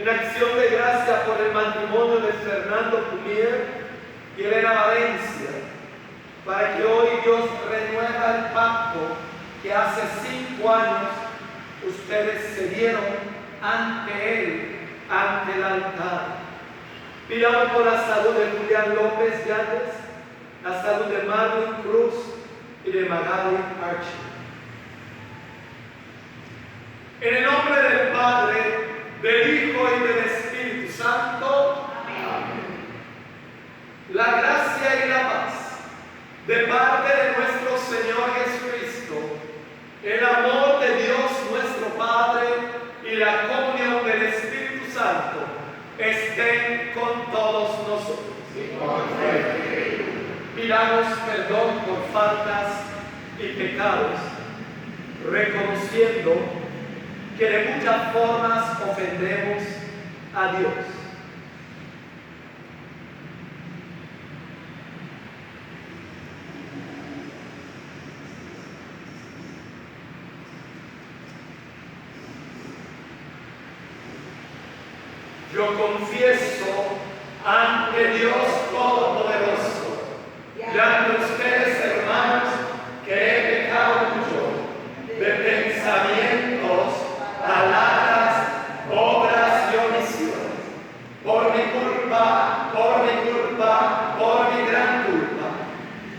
en acción de gracia por el matrimonio de Fernando Cumier y Elena Valencia, para que hoy Dios renueva el pacto que hace 5 años ustedes se dieron ante Él, ante el altar. Pidamos por la salud de Julián López Yáñez, la salud de Marlon Cruz y de Magali Archie. En el nombre del Padre, del Hijo y del Espíritu Santo. Amén. La gracia y la paz de parte de nuestro Señor Jesucristo, el amor de Dios nuestro Padre y la comunión del Espíritu Santo estén con todos nosotros. Pidamos perdón por faltas y pecados, reconociendo que de muchas formas ofendemos a Dios. Yo confieso ante Dios Todopoderoso y ante ustedes, hermanos, que he pecado mucho de pensamientos, palabras, obras y omisiones, por mi culpa, por mi gran culpa.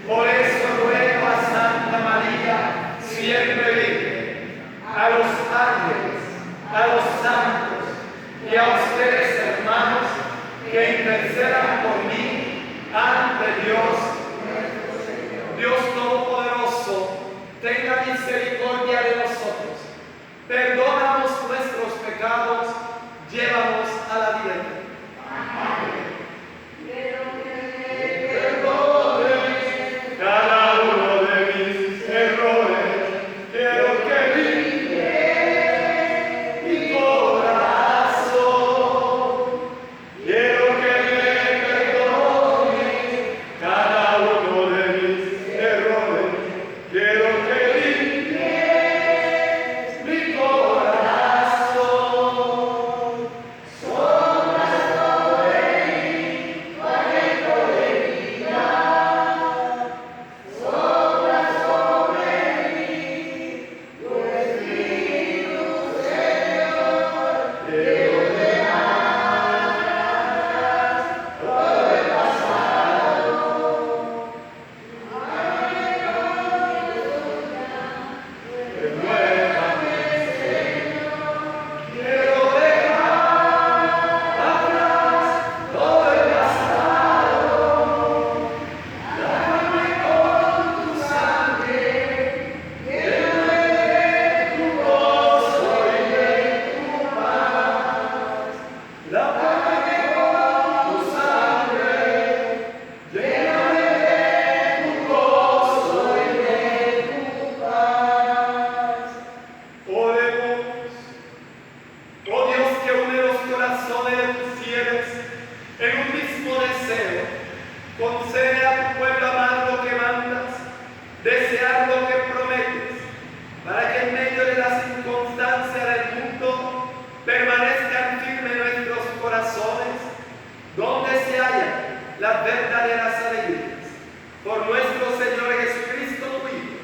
Por eso ruego a Santa María, siempre Virgen, a los ángeles, a los santos y a ustedes, hermanos, que intercedan por mí ante Dios. Dios Todopoderoso, tenga misericordia de nosotros, perdónanos nuestros pecados, llévanos a la vida eterna. Cada uno de mis errores, quiero que limpie mi corazón. Quiero que me perdone cada uno de mis errores. Quiero que limpie mi corazón. Sombra sobre mí, aliento de vida. Sombra sobre mí, tu Espíritu, Señor. Quiero concede a tu pueblo amar lo que mandas, desear lo que prometes, para que en medio de las circunstancias del mundo permanezcan firmes nuestros corazones, donde se hallan las verdaderas alegrías. Por nuestro Señor Jesucristo, tu Hijo,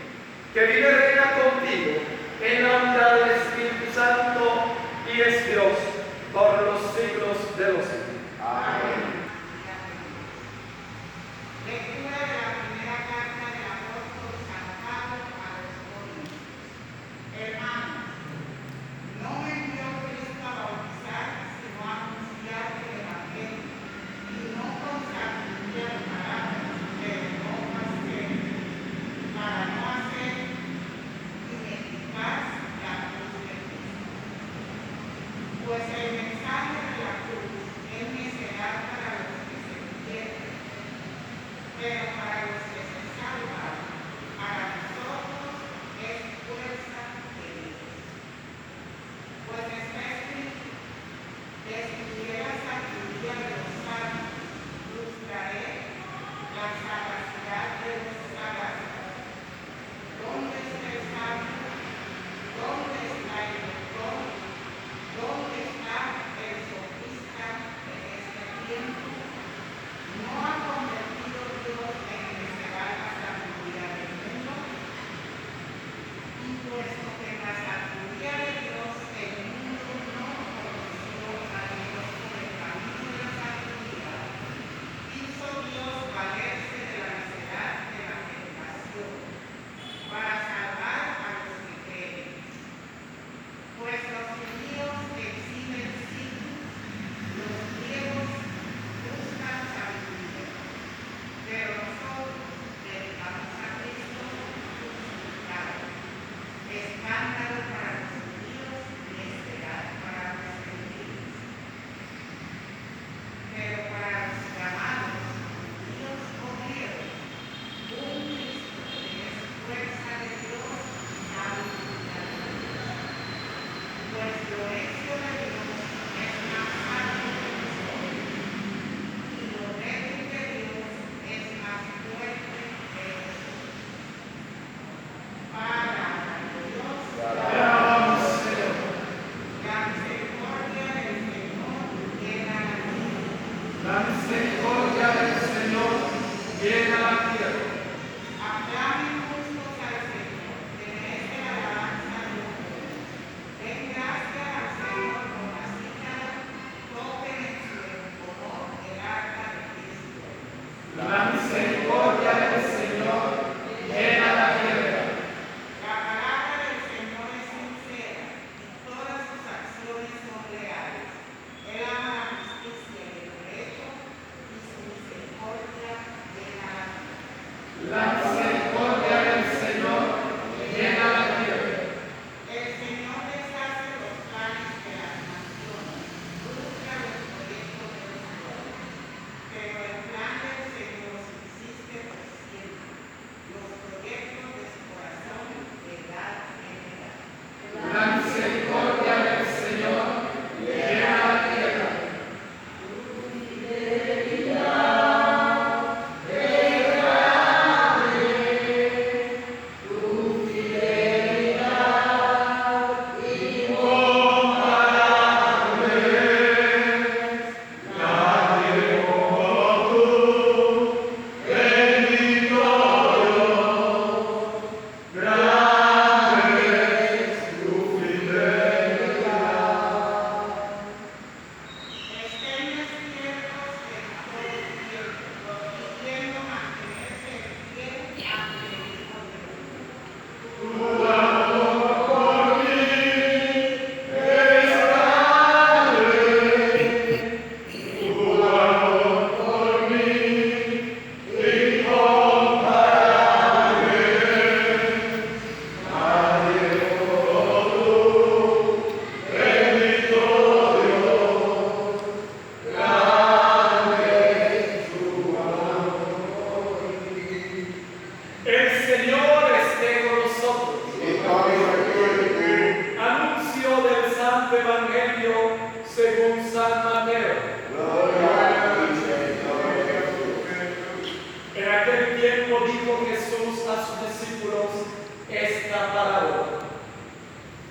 que vive y reina contigo en la unidad del Espíritu Santo y es Dios por los siglos de los siglos. Amén. Lectura de la primera carta del apóstol San Pablo a los Corintios. Hermanos, no me envió Cristo a bautizar, sino a anunciar el Evangelio, y no con sabiduría de palabras, pero con pasión, para no hacer ineficaz la cruz de Cristo. Pues el mensaje de la cruz es necedad para los que se pierden, pero para los que se salvan, para nosotros es fuerza de Dios. Pues está escrito, destruyera sabiduría de los sabios, frustraré la sagacidad de los sagaces. ¿Dónde está el sabio? ¿Dónde está el doctor? ¿Dónde está el soberano?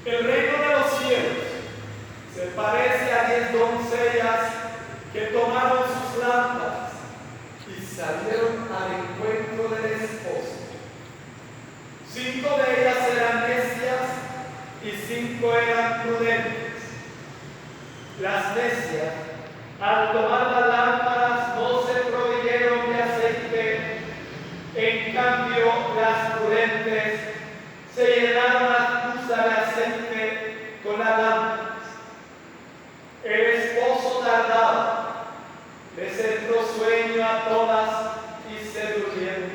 El reino de los cielos se parece a 10 doncellas que tomaron sus lámparas y salieron al encuentro del esposo. 5 de ellas eran necias y 5 eran prudentes. Las necias, al tomar las lámparas, no se proveyeron de aceite. En cambio, las prudentes se llenaron la cruza de aceite con las lámparas. El esposo tardaba, les entró sueño a todas y se durmieron.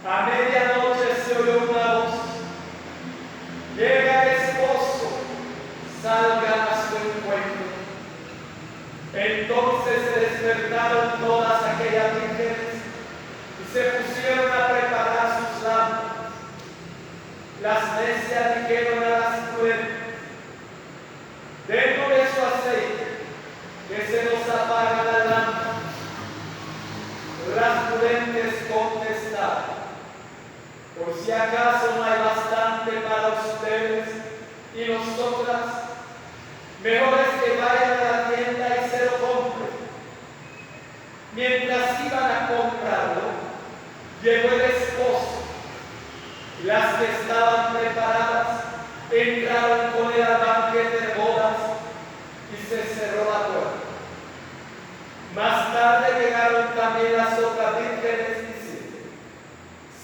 A medianoche se oyó una voz: llega el esposo, salgan a su encuentro. Entonces se despertaron todas aquellas vírgenes y se pusieron a preparar sus lámparas. Las necias dijeron a las prudentes: denos de su aceite, que se nos apaga la lámpara. Las prudentes contestaron: por si acaso no hay bastante para ustedes y nosotras, mejor es que vayan a la tienda y se lo compren. Mientras iban a comprarlo, llegó el esposo. Las que estaban preparadas entraron con él al banquete de bodas y se cerró la puerta. Más tarde llegaron también las otras vírgenes diciendo: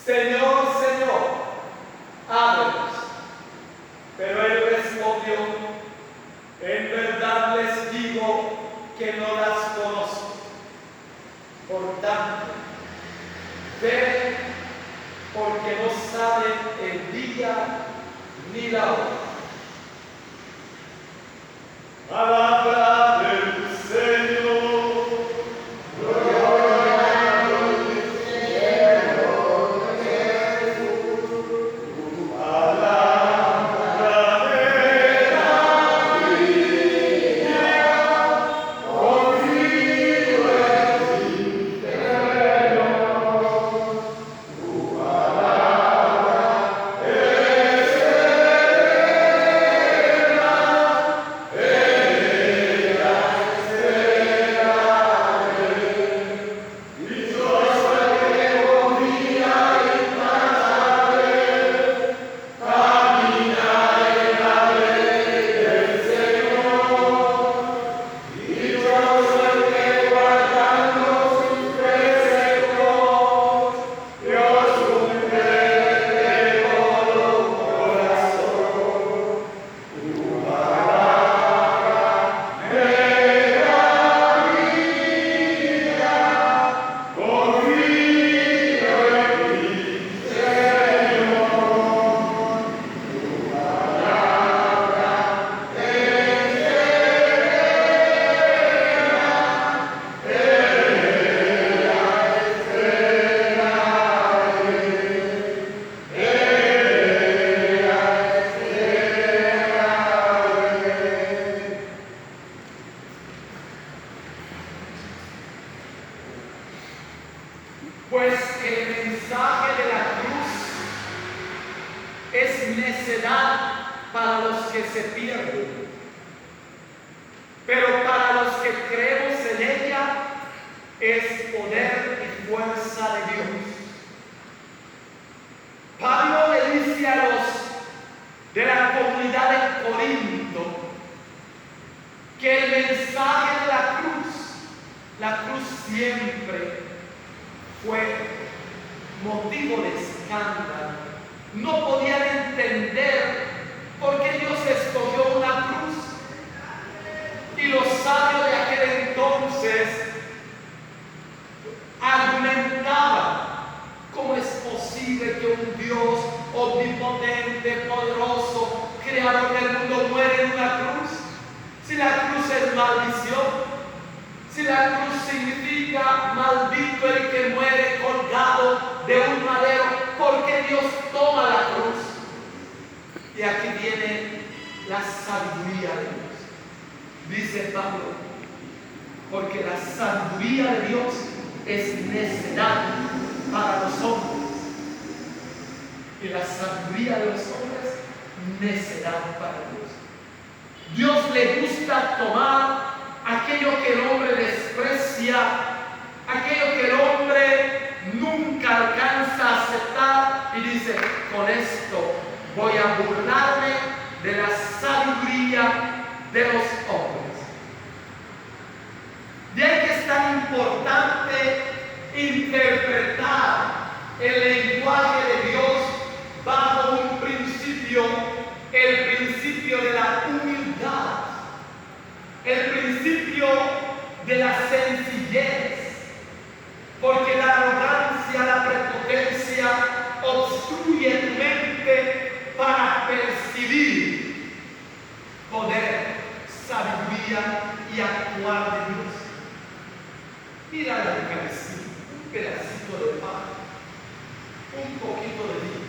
Señor, Señor, ábrenos. Pero él respondió: en verdad les digo que no las conozco. Por tanto, ven, porque no saben el día ni la hora. Palabra del Señor. Pues el mensaje de la cruz es necedad para los que se pierden, pero para los que creemos en ella es poder y fuerza de Dios. Pablo le dice a los de la comunidad de Corinto que el mensaje de la cruz siempre fue motivo de escándalo. No podían entender por qué Dios escogió una cruz. Y los sabios de aquel entonces argumentaban: ¿cómo es posible que un Dios omnipotente, poderoso, creador del mundo, muere en una cruz? Si la cruz es maldición, si la cruz significa maldito el que muere colgado de un madero, ¿por qué Dios toma la cruz? Y aquí viene la sabiduría de Dios. Dice Pablo: porque la sabiduría de Dios es necedad para los hombres, y la sabiduría de los hombres necedad para Dios. Dios le gusta tomar aquello que el hombre desprecia, aquello que el hombre nunca alcanza a aceptar y dice, con esto voy a burlarme de la sabiduría de los hombres. De ahí que es tan importante interpretar el lenguaje de Dios bajo un principio, el principio de la humildad, el principio de la sencillez, porque la arrogancia, la prepotencia obstruye tu mente para percibir poder, sabiduría y actuar de Dios. Mira la Eucaristía, un pedacito de pan, un poquito de vino.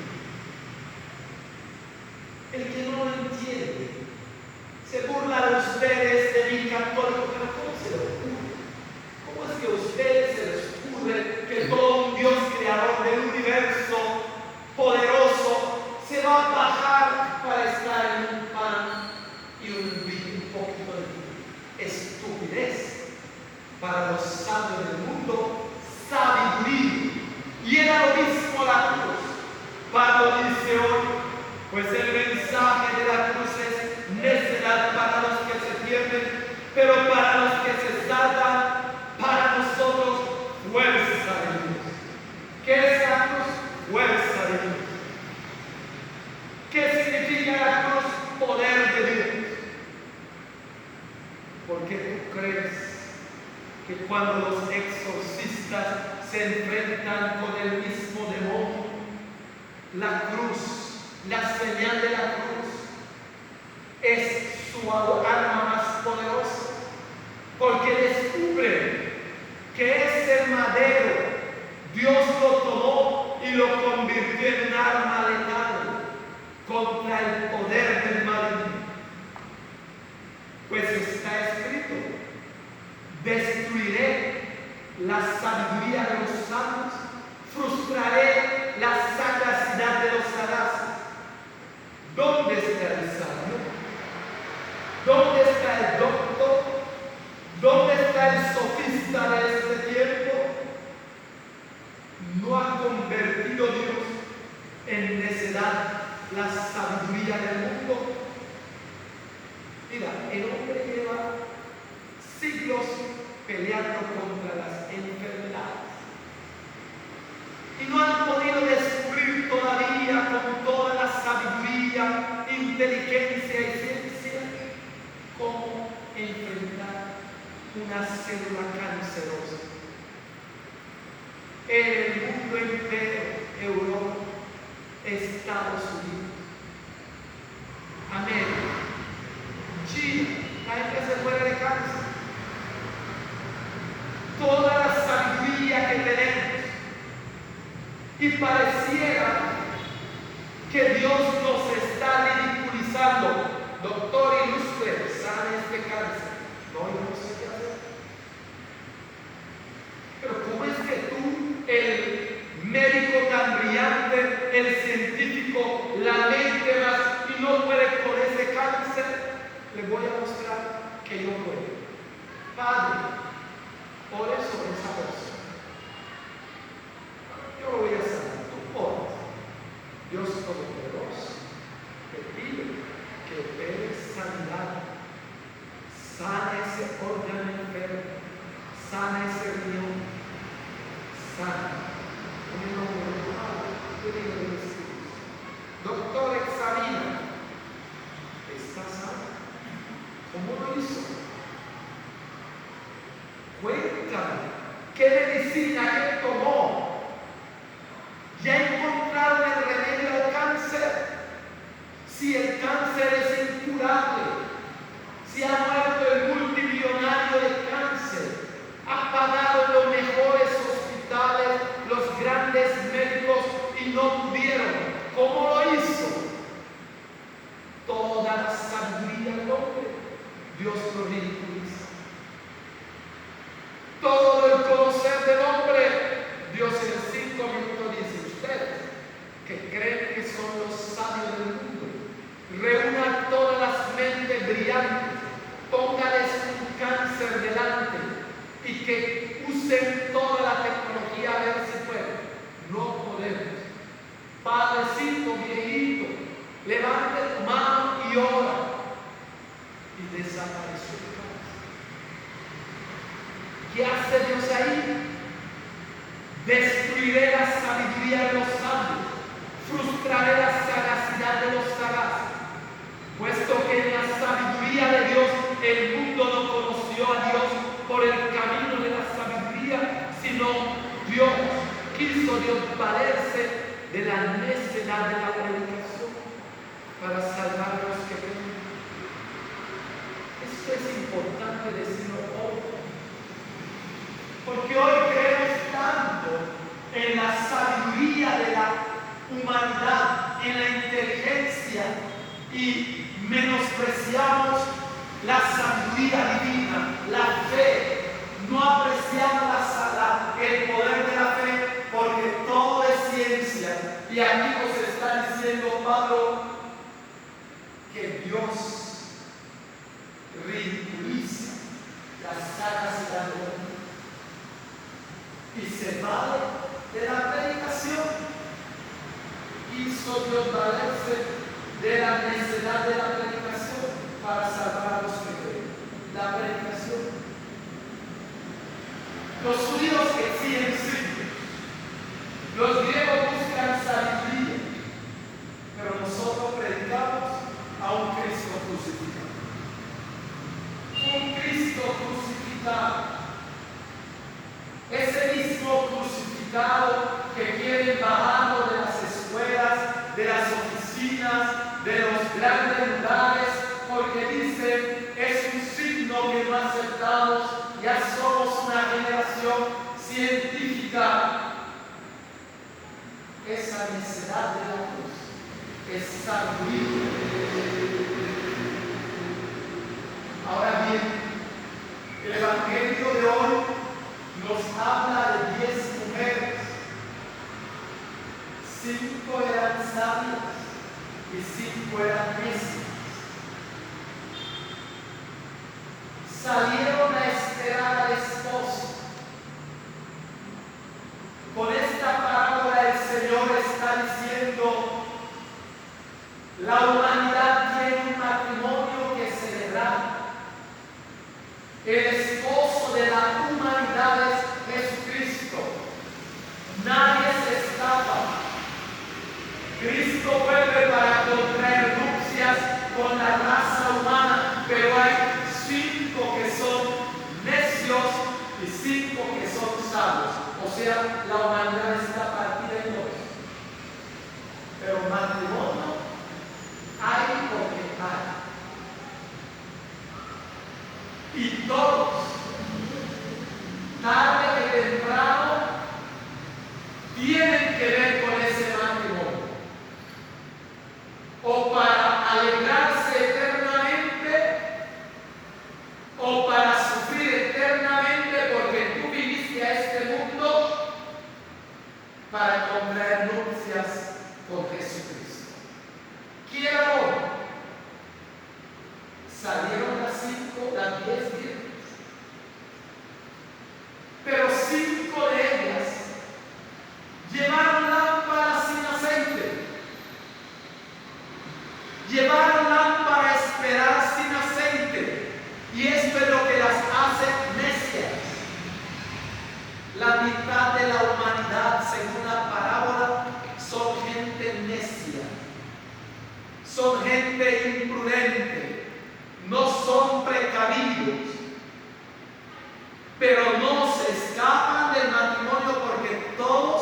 El que no lo entiende se burla de ustedes, de mi católico, pero ¿cómo se le ocurre? ¿Cómo es que a ustedes se les ocurre que todo un Dios creador del universo poderoso se va a bajar para estar en un pan y un vino, un poquito de vino? Estupidez. Para los sabios del mundo, sabiduría. Y era lo mismo la cruz. Pablo dice hoy, pues el mensaje de la cruz es necedad para los que se pierden, pero para los que se salvan, para nosotros, fuerza de Dios. ¿Qué es la cruz? Fuerza de Dios. ¿Qué significa la cruz? Poder de Dios. Porque tú crees que cuando los exorcistas se enfrentan con el mismo demonio, la cruz, la señal de la cruz, es su arma más poderosa, porque descubren que ese madero Dios lo tomó y lo convirtió en un arma letal contra el poder del maligno. Pues está escrito: destruiré la sabiduría de los sabios, frustraré la sagacidad de los sagaces. ¿Dónde está el sabio? ¿Dónde está el doctor? ¿Dónde está el sofista de este tiempo? ¿No ha convertido Dios en necedad la sabiduría del mundo? Mira, el hombre lleva siglos peleando contra las enfermedades y no han podido descubrir todavía con toda la sabiduría, inteligencia y ciencia cómo enfrentar una célula cancerosa. En el mundo entero, Europa, Estados Unidos, América, China, la gente se muere de cáncer. Toda la sabiduría que tenemos, y pareciera que Dios nos está ridiculizando. Doctor ilustre, sane este cáncer. No, yo no sé qué hacer. Pero ¿cómo es que tú, el médico tan brillante, el científico, la mente más, y no puedes con ese cáncer? Le voy a mostrar que yo puedo. Padre, por eso esa persona. Yo lo voy a sanar, tú oras. Dios Todopoderoso te pide que opere sanidad. Sana ese órgano enfermo, sana ese riñón, sana. En el nombre del Padre, del Hijo y del Espíritu. Doctor, examina. ¿Está sano? ¿Cómo lo hizo? Cuéntame, ¿qué medicina que tomó? ¿Ya encontraron el remedio al cáncer? Si el cáncer es incurable, si ha muerto el multimillonario de cáncer, ha pagado en los mejores hospitales, los grandes médicos y no pudieron, ¿cómo lo hizo? Toda la sabiduría del hombre, Dios lo ridiculiza. Todo el conocer del hombre, Dios en 5 minutos dice: ustedes que creen que son los sabios del mundo, reúna todas las mentes brillantes, póngales un cáncer delante y que usen toda la tecnología a ver si pueden. No podemos. Padrecito, viejito, levante tu mano y ora. Y desapareció el cáncer. ¿Qué hace Dios ahí? Destruiré la sabiduría de los sabios, frustraré la sagacidad de los sagaces, puesto que en la sabiduría de Dios el mundo no conoció a Dios por el camino de la sabiduría, sino Dios quiso valerse de la necedad de la predicación para salvar a los que creen. Esto es importante decirlo hoy, porque hoy creemos tanto en la sabiduría de la humanidad, en la inteligencia, y menospreciamos la sabiduría divina, la fe. No apreciamos el poder de la fe, porque todo es ciencia. Y aquí nos está diciendo Pablo que Dios ridiculiza la sagacidad del hombre y se vale de la predicación. Quiso Dios valerse de la necedad de la predicación para salvar a los que creen. La predicación. Los judíos exigen signos, los griegos buscan sabiduría, pero nosotros predicamos a un Cristo crucificado. Un Cristo crucificado. Ese mismo crucificado que quieren bajarlo de las escuelas, de las oficinas, de los grandes lugares, porque dicen es un signo que no aceptamos, ya somos una generación científica. Esa necedad de la cruz es sabiduría. Ahora bien, el Evangelio de hoy nos habla de 10 mujeres. 5 eran sabias y 5 eran necias. Salieron a esperar al esposo. Con esta parábola el Señor está diciendo: la humanidad tiene un matrimonio que celebrar. El esposo de la humanidad es Jesucristo. Nadie se escapa. Cristo vuelve para contraer nupcias con la raza humana, pero hay 5 que son necios y 5 que son sabios. O sea, la humanidad está partida en 2. Pero matrimonio hay porque hay. Y todos, tarde que temprano, tienen que ver con ese matrimonio. O para alegrarse eternamente, o para sufrir eternamente, porque tú viniste a este mundo para contraer nupcias con Jesucristo. ¿Quién ahora? Salieron las 5, las 10 virgenes, pero 5 de ellas llevaron lámparas sin aceite, llevaron lámparas a esperar sin aceite, y esto es lo que las hace necias. La mitad de la humanidad, según la parábola, son gente necia, son gente imprudente. No son precavidos, pero no se escapan del matrimonio porque todos,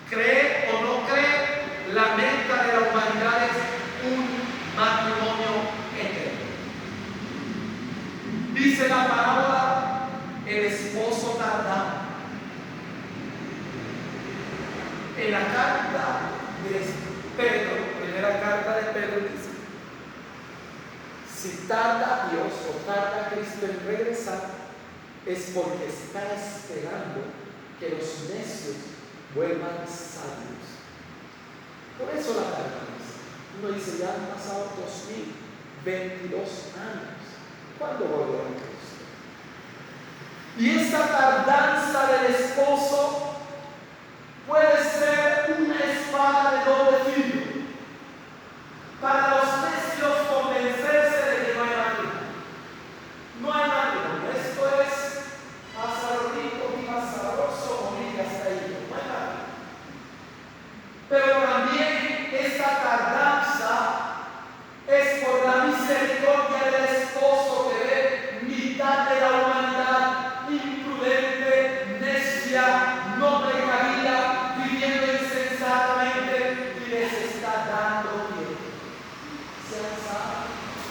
creen o no creen, la meta de la humanidad es un matrimonio eterno. Dice la parábola, el esposo tardaba. En la carta de Pedro, primera carta de Pedro, dice: si tarda Dios o tarda Cristo en regresar, es porque está esperando que los necios vuelvan sabios. Por eso la carta dice: Uno dice, ya han pasado 2022 años. ¿Cuándo volverá Cristo? Y esa tardanza del esposo puede ser una espada de doble filo. Para los necios convencerse de que no hay matrimonio. No hay matrimonio. Esto es pasar rico y más sabroso, morir hasta ahí. No hay matrimonio. Pero también esta tardanza es por la misericordia del esposo que ve mitad de la humanidad imprudente, necia, no precavida, viviendo insensatamente y les está dando miedo. Sean sabios,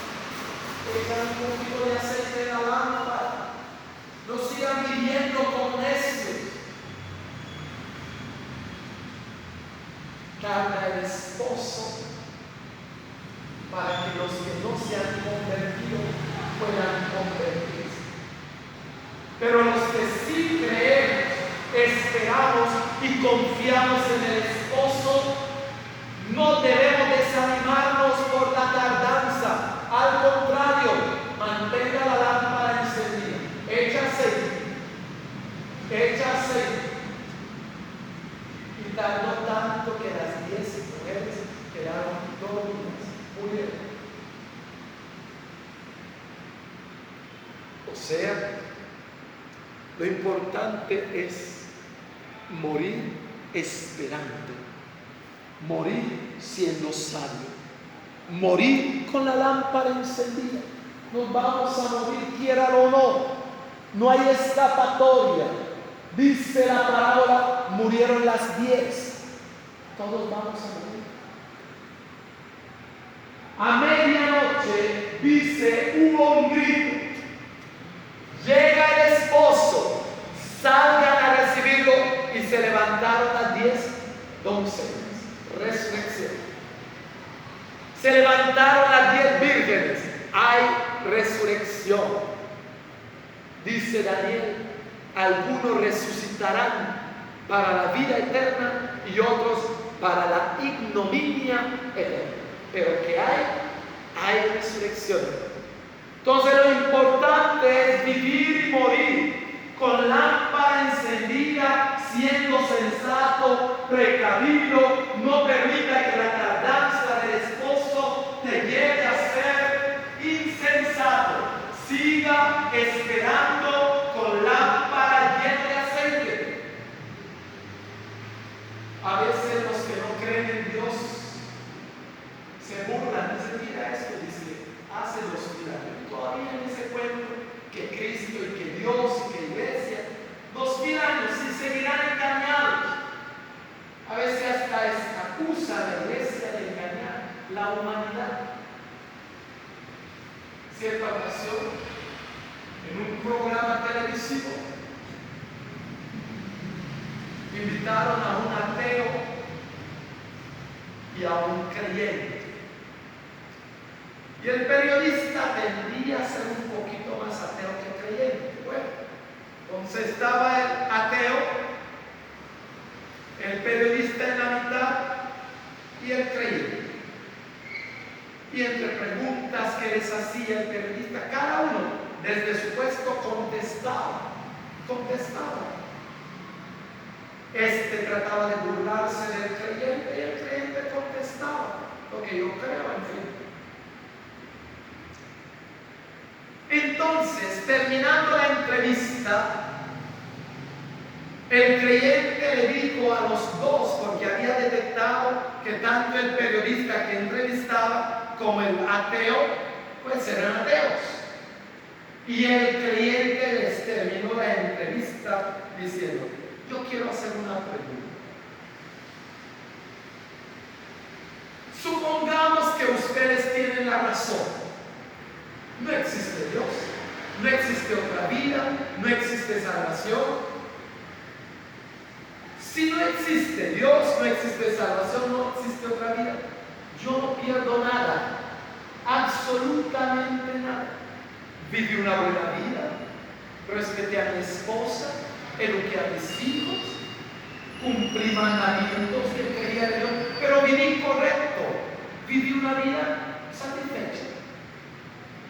echan un poquito de aceite en la lámpara, no sigan viviendo como necios. Carga el esposo para que los que no se han convertido puedan convertirse. Pero los que sí creemos, esperamos y confiamos en el esposo, no debemos desanimarnos por la tardanza. Al contrario, mantenga la lámpara encendida. Echa aceite. Y tardó tanto que las 10 mujeres quedaron dormidas. Murieron. O sea, lo importante es morir esperando, morir siendo sabio, morir con la lámpara encendida. Nos vamos a morir, quiera o no, no hay escapatoria. Dice la parábola, murieron las 10, todos vamos a morir. A medianoche, dice, hubo un grito. Llega el esposo, salgan a recibirlo, y se levantaron las 10 doncellas. Resurrección. Se levantaron las 10 vírgenes. Hay resurrección. Dice Daniel, algunos resucitarán para la vida eterna y otros para la ignominia eterna. Pero que hay resurrección. Entonces lo importante es vivir y morir con lámpara encendida, siendo sensato, precavido. No permita que la tardanza del esposo te lleve a ser insensato. Siga esperando con lámpara llena de aceite. A veces los que no creen en Dios se burlan, dicen, mira esto, dice, hace los milagros. Todavía en ese cuento que Cristo y que Dios y que Iglesia, 2000 años y seguirán engañados. A veces hasta acusa a la Iglesia de engañar la humanidad. Cierta ocasión, en un programa televisivo, invitaron a un ateo y a un creyente. Y el periodista tendía a ser un poquito más ateo que creyente. Bueno, entonces estaba el ateo, el periodista en la mitad y el creyente. Y entre preguntas que les hacía el periodista, cada uno desde su puesto contestaba. Este trataba de burlarse del creyente y el creyente contestaba, porque yo creo, en fin. Entonces, terminando la entrevista, el creyente le dijo a los dos, porque había detectado que tanto el periodista que entrevistaba como el ateo, pues eran ateos. Y el creyente les terminó la entrevista diciendo, yo quiero hacer una pregunta. Supongamos que ustedes tienen la razón. No existe Dios, no existe otra vida, no existe salvación. Si no existe Dios, no existe salvación, no existe otra vida, yo no pierdo nada, absolutamente nada. Viví una buena vida, respeté a mi esposa, eduqué a mis hijos, cumplí mandamientos que quería Dios, pero viví incorrecto. viví una vida satisfecha.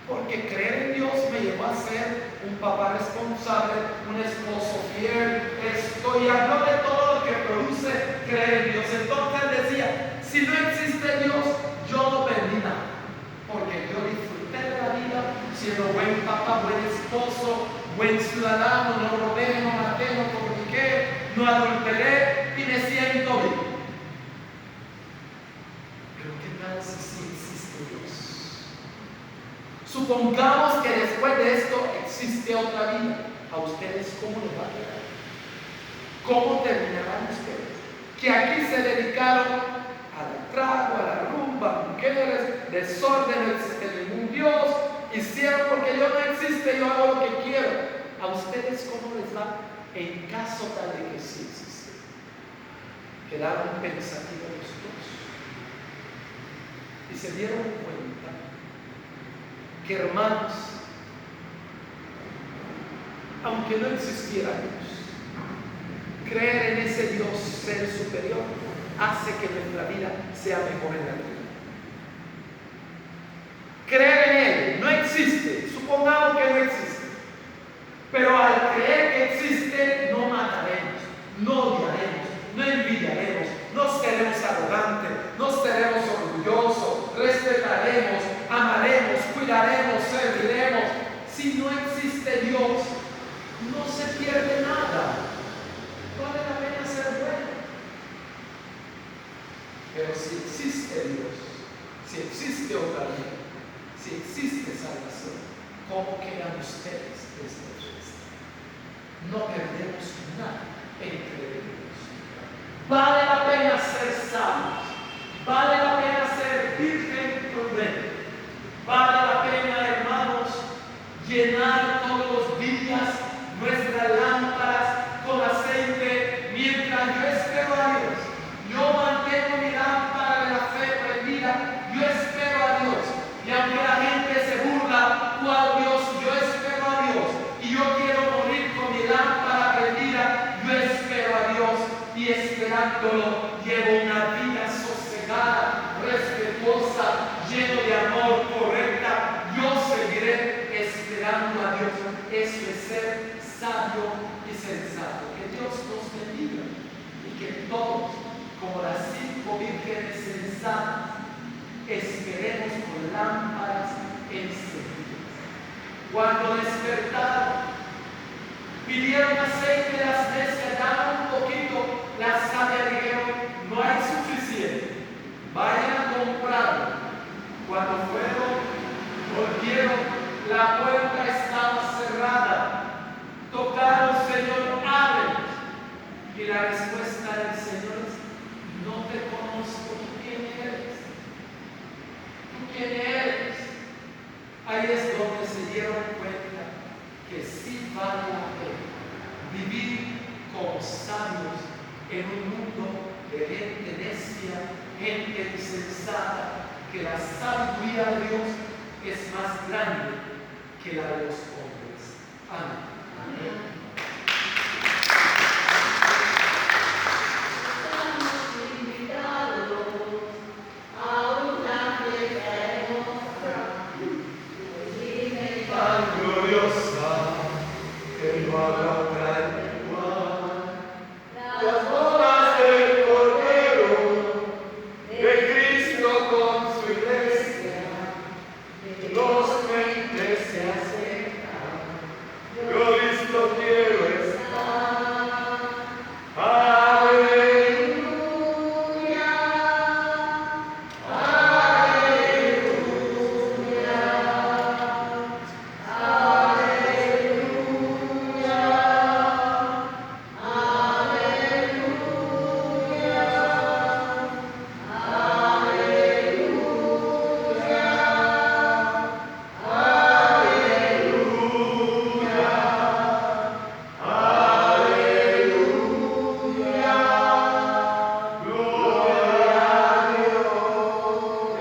Porque creer en Dios me llevó a ser un papá responsable, un esposo fiel. Estoy hablando de todo lo que produce creer en Dios. Entonces decía, si no existe Dios, yo no perdí nada. Porque yo disfruté de la vida siendo buen papá, buen esposo, buen ciudadano, no robé, no maté, no forniqué, no adulteré y me siento bien. Pero ¿qué tal si sí existe Dios? Supongamos que después de esto existe otra vida. ¿A ustedes cómo les va a quedar? ¿Cómo terminarán ustedes? Que aquí se dedicaron al trago, a la rumba, mujeres, desorden, no existe ningún Dios, hicieron porque yo no existe, yo hago lo que quiero. ¿A ustedes cómo les va en caso tal de que sí existe? Quedaron pensativos los dos y se dieron cuenta que, hermanos, aunque no existiera Dios, creer en ese Dios ser superior hace que nuestra vida sea mejor en la vida. Creer en Él no existe, supongamos que no existe, pero al creer que existe no mataremos, no odiaremos, no envidiaremos, no seremos arrogantes, no seremos orgullosos, respetaremos, amaremos, cuidaremos, serviremos. Si no existe Dios, no se pierde nada. Vale la pena ser bueno. Pero si existe Dios, si existe otra vida, si existe salvación, ¿cómo quedan ustedes desde esto? No perdemos nada en creer en Dios. Vale la pena ser sabios, vale la pena ser virgen prudente, vale la pena, hermanos, llenar todos los días nuestras lámparas con aceite mientras yo espero a Dios. Yo mantengo mi lámpara de la fe prendida, yo espero a Dios. Y aunque la gente se burla, ¿cuál Dios? Yo espero a Dios. Y yo quiero morir con mi lámpara prendida, yo espero a Dios. Y esperándolo, llevo una vida sosegada, respetuosa, lleno de amor, correcta. Yo seguiré esperando a Dios. Eso es ser sabio y sensato. Que Dios nos bendiga y que todos, como las 5 vírgenes sensatas, esperemos con lámparas encendidas. Cuando despertaron, pidieron aceite de las mesas, daban un poquito. Las sabias dijeron, no hay suficiente, vayan a comprarlo. Cuando fueron, volvieron, la puerta estaba cerrada. Tocaron, Señor, ábrenos. Y la respuesta del Señor es, no te conozco, ¿tú quién eres? ¿Tú quién eres? Ahí es donde se dieron cuenta que sí vale la pena vivir como sabios en un mundo de gente necia, gente insensata, que la sabiduría de Dios es más grande que la de los hombres. Amén. Amén.